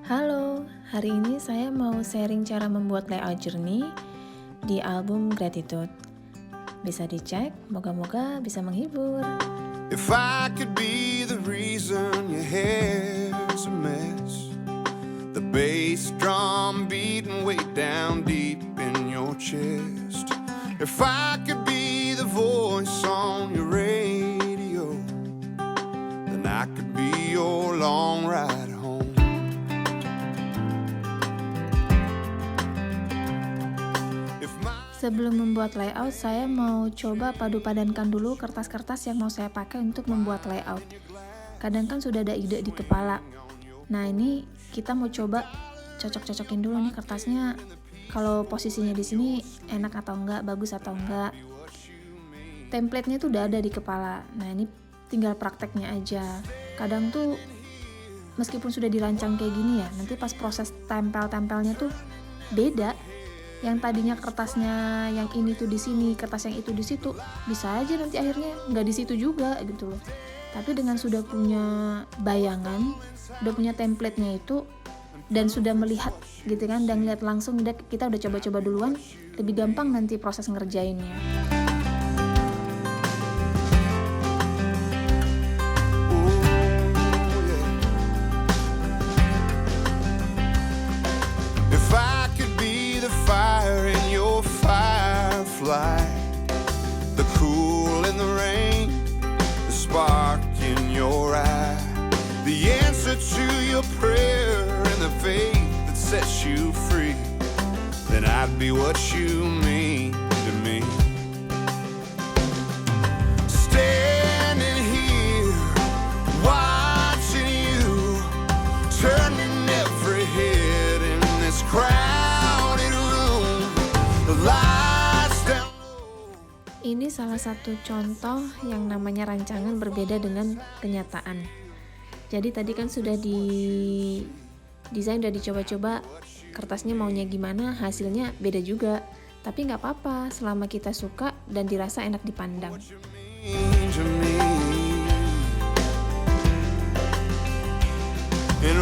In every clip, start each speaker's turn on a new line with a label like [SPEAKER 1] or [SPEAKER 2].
[SPEAKER 1] Halo, hari ini saya mau sharing cara membuat layout journey di album Gratitude. Bisa dicek, moga-moga bisa menghibur.
[SPEAKER 2] If I could be the reason your hair's a mess, the bass drum beating way down deep in your chest. If I could be the voice on your radio, then I could be your long ride home.
[SPEAKER 1] Sebelum membuat layout, saya mau coba padu-padankan dulu kertas-kertas yang mau saya pakai untuk membuat layout. Kadang kan sudah ada ide di kepala. Nah, ini kita mau coba cocok-cocokin dulu nih kertasnya. Kalau posisinya di sini enak atau enggak, bagus atau enggak. Template-nya tuh udah ada di kepala. Nah, ini tinggal prakteknya aja. Kadang tuh meskipun sudah dirancang kayak gini ya, nanti pas proses tempel-tempelnya tuh beda. Yang tadinya kertasnya yang ini tuh di sini, kertas yang itu di situ, bisa aja nanti akhirnya nggak di situ juga gitu loh. Tapi dengan sudah punya bayangan, udah punya template-nya itu, dan sudah melihat gitu kan, dan lihat langsung, kita udah coba-coba duluan, lebih gampang nanti proses ngerjainnya.
[SPEAKER 2] The cool in the rain, the spark in your eye, the answer to your prayer and the faith that sets you free, then I'd be what you mean to me. Standing here, watching you, turning every head in this crowded room. The lights down.
[SPEAKER 1] Ini salah satu contoh yang namanya rancangan berbeda dengan kenyataan. Jadi tadi kan sudah desain, udah dicoba-coba, kertasnya maunya gimana, hasilnya beda juga. Tapi nggak apa-apa, selama kita suka dan dirasa enak dipandang.
[SPEAKER 2] And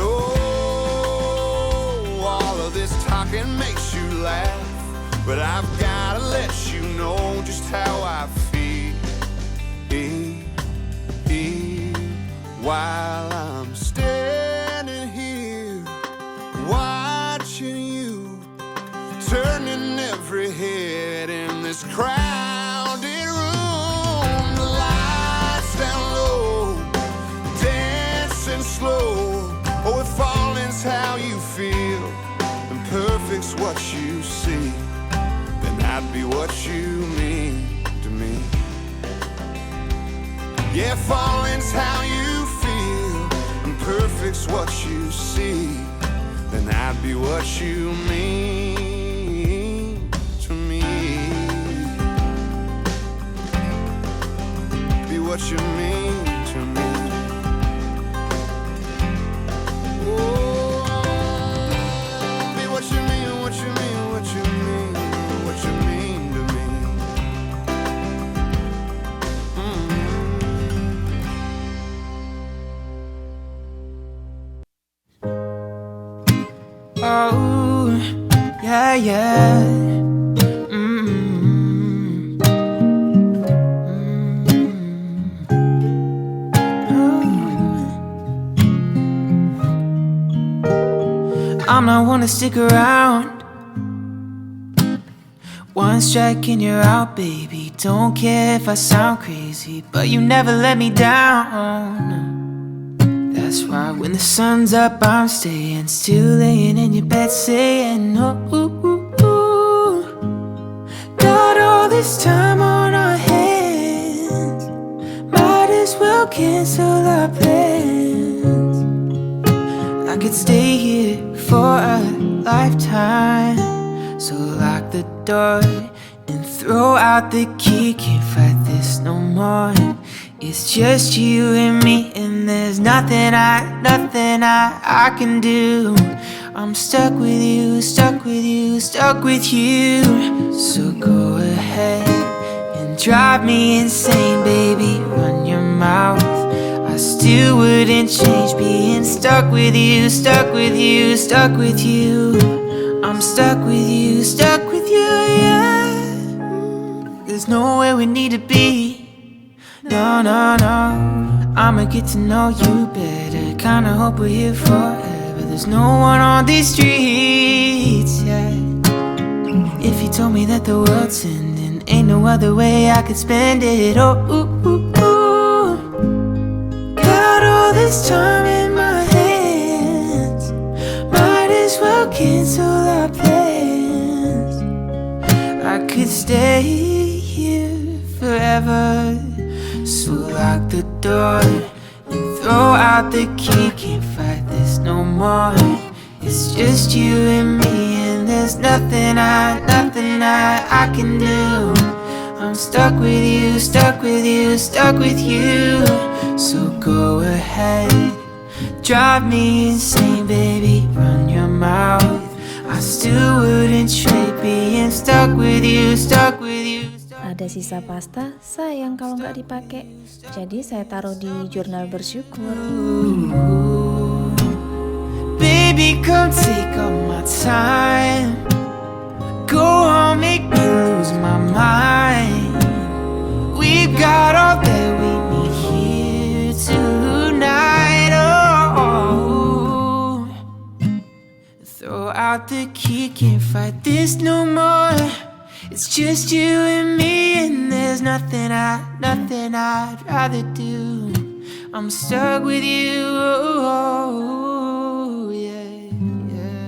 [SPEAKER 2] all of this talking makes you laugh. But I've gotta let you know just how I feel while I'm standing here watching you, turning every head in this crowded room. The lights down low, dancing slow. Oh, if falling's how you feel and perfect's what you see, I'd be what you mean to me. Yeah, falling's how you feel, and perfect's what you see, then I'd be what you mean to me. Be what you mean to me. Oh, be what you mean, what you mean, what you mean. What you mean to me.
[SPEAKER 3] Oh, yeah, yeah. I'm not one to stick around. One strike and you're out, baby. Don't care if I sound crazy, but you never let me down. That's why when the sun's up, I'm staying, still laying in your bed saying, oh, got all this time on our hands, might as well cancel our plans. I could stay here for a lifetime, so lock the door and throw out the key. Can't fight this no more. It's just you and me, and there's nothing I can do. I'm stuck with you, stuck with you, stuck with you. So go ahead and drive me insane, baby. Run your mouth. I still wouldn't change being stuck with you, stuck with you, stuck with you. I'm stuck with you, yeah. There's nowhere we need to be. No, no, no. I'ma get to know you better. Kinda hope we're here forever. There's no one on these streets, yeah. If you told me that the world's ending, ain't no other way I could spend it. Oh, ooh, ooh, ooh. Got all this time in my hands, might as well cancel our plans. I could stay here forever. So lock the door and throw out the key. Can't fight this no more. It's just you and me, and there's nothing I can do. I'm stuck with you, stuck with you, stuck with you. So go ahead, drive me insane, baby, run your mouth. I still wouldn't trade being stuck with you, stuck with you.
[SPEAKER 1] Ada sisa pasta, sayang kalau nggak dipakai. Jadi saya taruh di jurnal bersyukur.
[SPEAKER 3] Baby, come take all my time. Go on, make me lose my mind. We've got all that we need here tonight. Oh, throw out the key, can't fight this no more. It's just you and me, and there's nothing I'd rather do. I'm stuck with you, oh, yeah, yeah.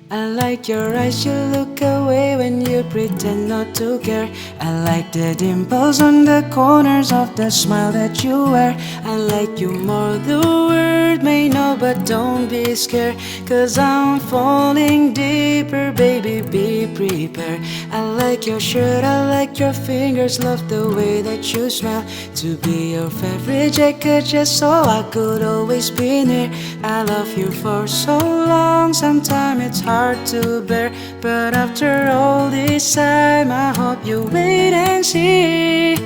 [SPEAKER 4] I like your eyes, you look away when you pretend not to care. I like the dimples on the corners of the smile that you wear. I like you more, the world may know, but don't be scared, 'cause I'm falling deeper, baby, be prepared. I like your shirt, I like your fingers, love the way that you smell. To be your favorite jacket, just so I could always be near. I love you for so long, sometimes it's hard to bear, but after all this time, I hope you wait and see.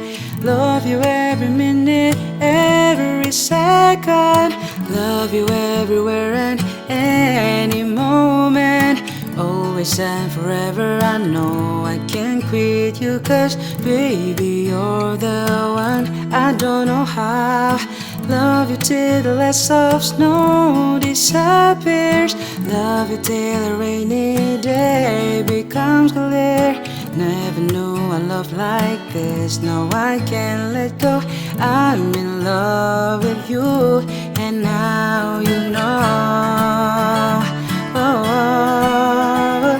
[SPEAKER 4] Love you every minute, every second. Love you everywhere and any moment. Always and forever, I know I can't quit you, 'cause baby, you're the one. I don't know how. Love you till the last of snow disappears. Love you till a rainy day becomes clear. Never knew a love like this, no I can't let go. I'm in love with you, and now you know. Oh.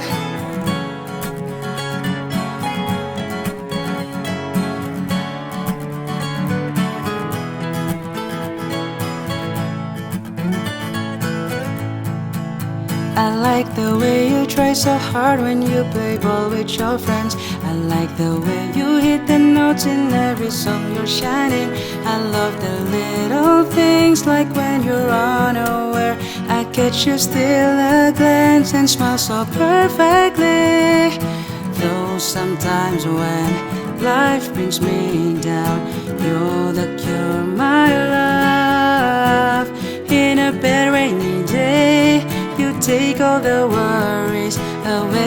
[SPEAKER 4] I like the way you try so hard when you play ball with your friends. I like the way you hit the notes in every song you're shining. I love the little things, like when you're unaware, I catch you still a glance and smile so perfectly. Though sometimes when life brings me down, you're the cure, my love. In a bad rainy day, you take all the worries away.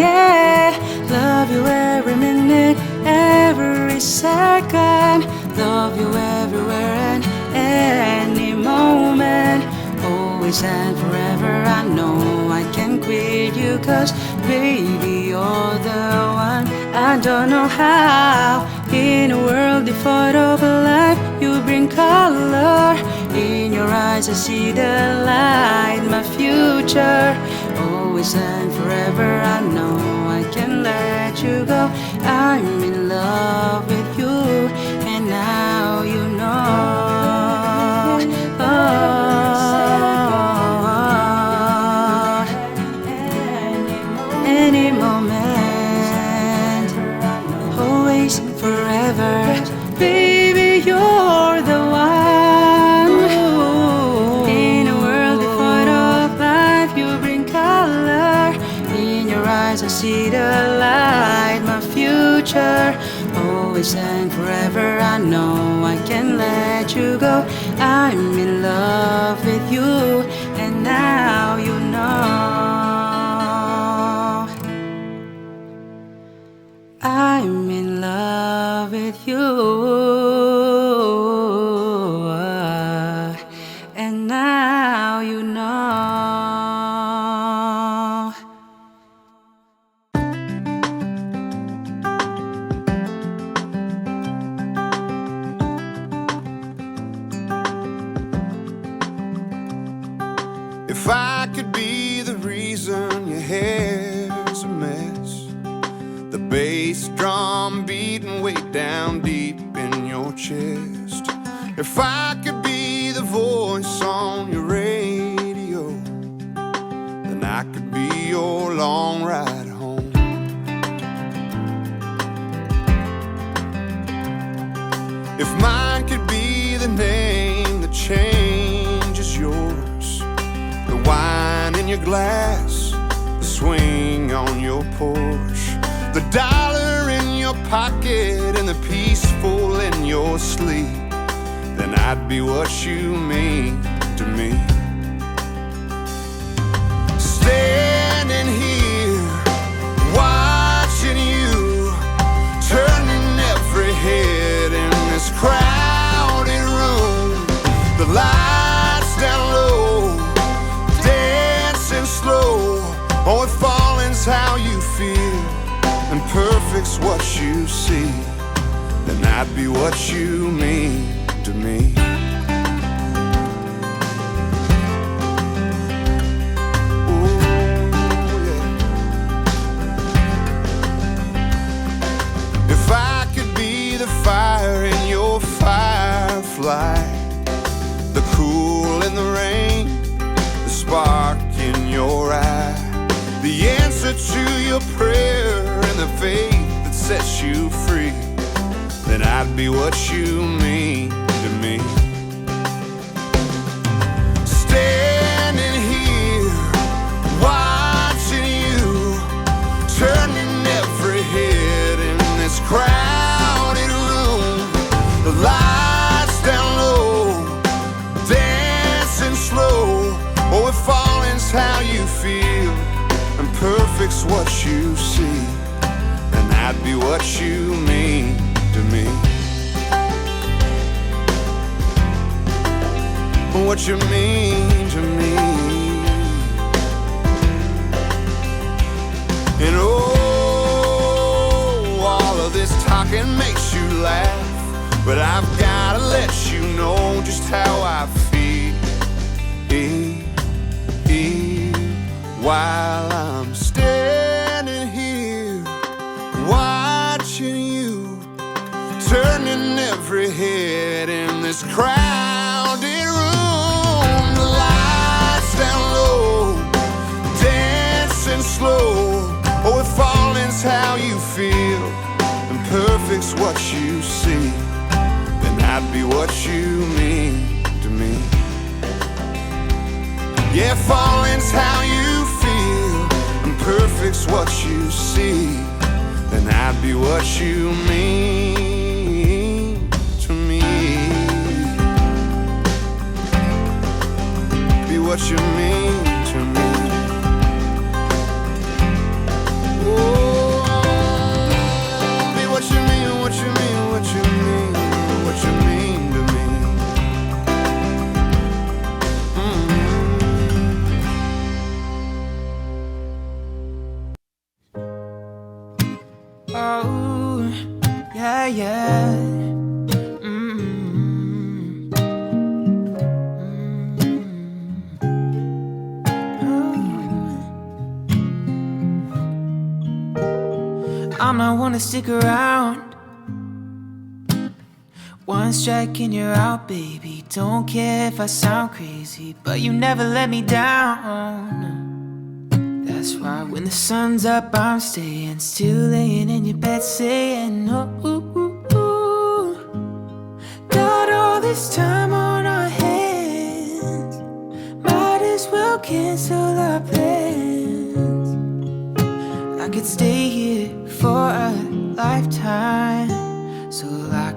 [SPEAKER 4] Yeah. Love you every minute, every second. Love you everywhere and any moment. Always and forever, I know I can't quit you, 'cause baby, you're the one. I don't know how. In a world devoid of life, you bring color. In your eyes I see the light, my future. Always and forever, I know I can't let you go. I'm in love with you, and now you know. Oh, any moment. Baby, you're the one. In a world devoid of life, you bring color. In your eyes I see the light, my future. Always and forever, I know I can't let you go. I'm in love with you, and now you know. I'm in love with you, and now you know.
[SPEAKER 2] If I could be the reason your hair's a mess, the bass drum beating way down deep in your chest. If I could be the voice on your radio, then I could be your long ride home. If mine could be the name that changes yours, the wine in your glass, the swing on your Porsche, the dollar in your pocket and the peaceful in your sleep, then I'd be what you mean to me. Standing here, watching you, turning every head in this crowded room. The lights down low, dancing slow. Oh, if falling's how you feel and perfect's what you see, then I'd be what you mean to me. Ooh, yeah. If I could be the fire in your firefly, the cool in the rain, the spark in your eye, the answer to your prayer and the faith that sets you free, then I'd be what you mean to me. Standing here, watching you, turning every head in this crowded room. The lights down low, dancing slow. Oh, if falling's how you feel and perfect's what you see, then I'd be what you mean to me. What you mean to me. And oh, all of this talking makes you laugh, but I've gotta let you know just how I feel while I'm standing here watching you, turning every head in this crowded room. The lights down low, dancing slow. Oh, if falling's how you feel and perfect's what you see, then I'd be what you mean to me. Yeah, falling's how you feel and perfect's what you see, then I'd be what you mean to me. Be what you mean to me. Oh, be what you mean, what you mean, what you mean, what you mean to me.
[SPEAKER 3] Oh, yeah, yeah. I'm not one to stick around. One strike and you're out, baby. Don't care if I sound crazy, but you never let me down. That's why when the sun's up, I'm staying, still laying in your bed saying, oh, ooh, ooh, ooh.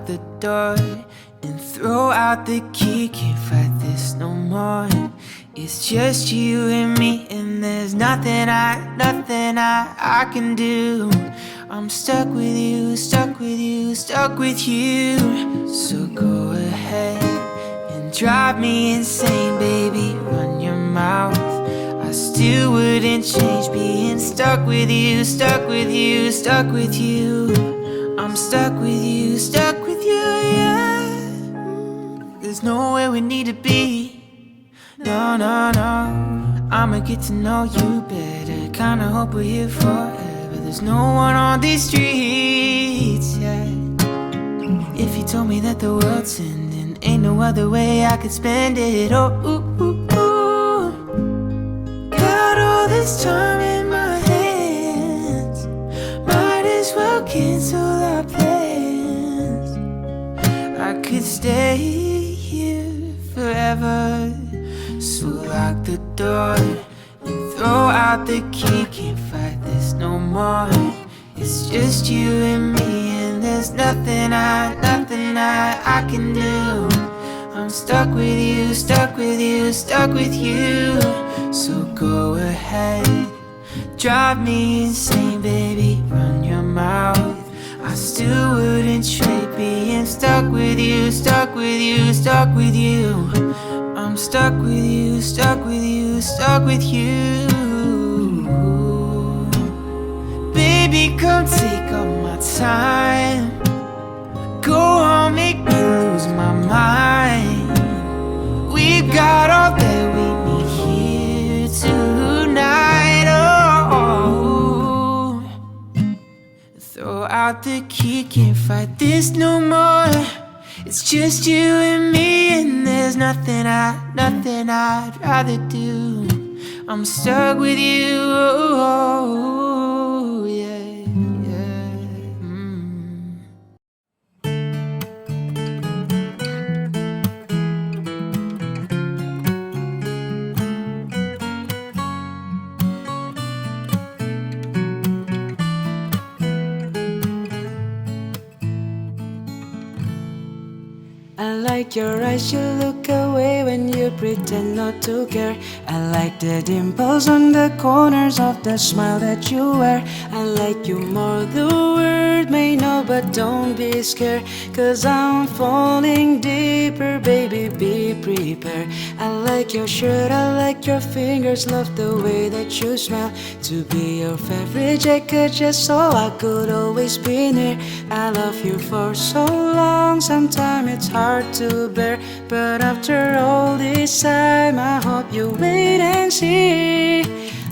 [SPEAKER 3] the door and throw out the key. Can't fight this no more. It's just you and me, and there's nothing I can do. I'm stuck with you, stuck with you, stuck with you. So go ahead and drive me insane, baby. Run your mouth. I still wouldn't change being stuck with you, stuck with you, stuck with you. I'm stuck with you, yeah. There's nowhere we need to be. No, no, no. I'ma get to know you better. Kinda hope we're here forever. There's no one on these streets, yeah. If you told me that the world's ending, ain't no other way I could spend it. Oh, ooh, ooh, ooh. Got all this time in my hands, might as well cancel our plans. I could stay here forever. So lock the door and throw out the key. Can't fight this no more. It's just you and me, and there's nothing I can do. I'm stuck with you, stuck with you, stuck with you. So go ahead, drive me insane, baby. Run your mouth. I still wouldn't trade being stuck with you, stuck with you, stuck with you. I'm stuck with you, stuck with you, stuck with you. Baby, come take all my time. Go on, make me lose my mind. We got all that we need here tonight. Oh, throw out the key, can't fight this no more. It's just you and me, and there's nothing I'd rather do. I'm stuck with you, oh, yeah, yeah.
[SPEAKER 4] I like your eyes, you look away when you pretend not to care. I like the dimples on the corners of the smile that you wear. I like you more, the world may know, but don't be scared, 'cause I'm falling deeper, baby, be prepared. I like your shirt, I like your fingers, love the way that you smell. To be your favorite jacket, just so I could always be near. I love you for so long, sometimes it's hard to bear, but after all this time, I hope you wait and see.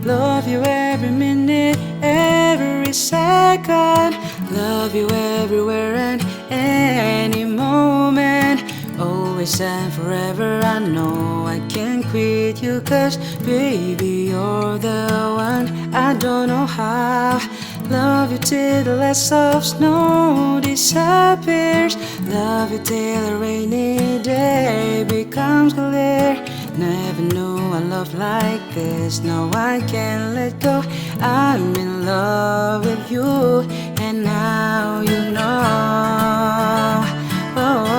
[SPEAKER 4] Love you every minute, every second. Love you everywhere and any moment. Always and forever, I know I can't quit you, 'cause baby, you're the one. I don't know how. Love you till the last of snow disappears. Love you till a rainy day becomes clear. Never knew a love like this. No, I can't let go. I'm in love with you, and now you know. Oh.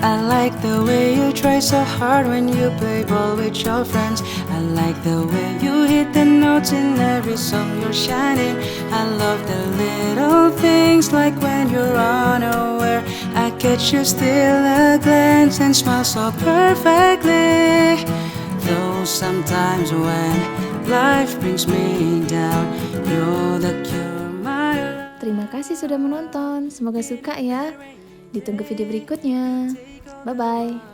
[SPEAKER 4] I like the way you try so hard when you play ball with your friends. I like the way you hit the notes in every song you're shining. I love the little things, like when you're unaware. I catch you still a glance and smile so perfectly. Though sometimes when life brings me down, you're the cure, my love.
[SPEAKER 1] Terima kasih sudah menonton. Semoga suka ya. Ditunggu video berikutnya. Bye-bye.